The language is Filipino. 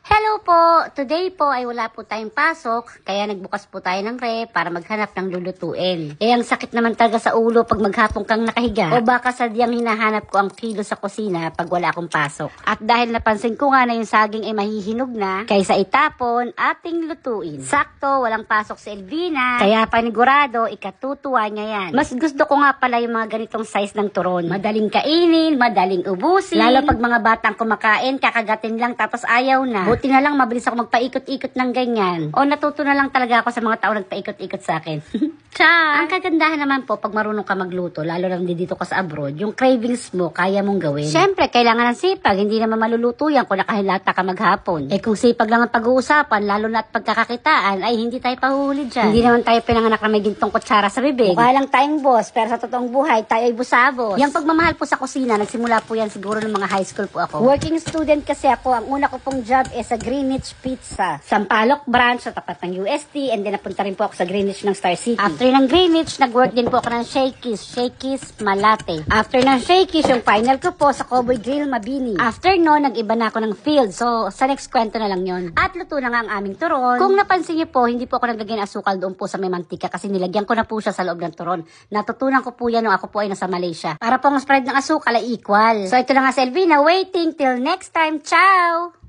Hello po! Today po ay wala po tayong pasok, kaya nagbukas po tayo ng ref para maghanap ng lulutuin. Ang sakit naman talaga sa ulo pag maghapon kang nakahiga. O baka sadyang hinahanap ko ang kilo sa kusina pag wala akong pasok. At dahil napansin ko nga na yung saging ay mahihinog na, kaysa itapon, ating lutuin. Sakto, walang pasok si Elvina, kaya panigurado, ikatutuwa niya yan. Mas gusto ko nga pala yung mga ganitong size ng turon. Madaling kainin, madaling ubusin. Lalo pag mga batang kumakain, kakagatin lang tapos ayaw na. Buti na lang mabilis ako magpaikot-ikot ng ganyan. O natuto na lang talaga ako sa mga tao nagpaikot-ikot sa akin. Ang kagandahan naman po pag marunong ka magluto, lalo lang dito ka sa abroad, yung cravings mo, kaya mong gawin. Siyempre, kailangan ng sipag, hindi naman maluluto yan kung nakahilata ka maghapon. Kung sipag lang ang pag-uusapan, lalo na at pagkakakitaan, ay hindi tayo pahuhuli dyan. Hindi naman tayo pinanganak na may gintong kutsara sa bibig. Mukha lang tayong boss, pero sa totoong buhay, tayo ay busabos. Yung pagmamahal po sa kusina, nagsimula po yan siguro ng mga high school po ako. Working student kasi ako, ang una ko pong job is sa Greenwich Pizza. Sampaloc branch sa tapat ng UST, and then napunta rin po ako sa Greenwich ng Star City. After ng Greenwich, nag-work din po ako ng Shakey's Malate. After ng Shakey's, yung final ko po sa Cowboy Grill Mabini. After no, nag-iba na ako ng field. So, sa next kwento na lang yon. At luto na nga ang aming turon. Kung napansin niyo po, hindi po ako naglagay ng asukal doon po sa may mantika kasi nilagyan ko na po siya sa loob ng turon. Natutunan ko po yan nung ako po ay nasa Malaysia. Para po ang spread ng asukal ay equal. So, ito na nga si Elvina, waiting till next time. Ciao!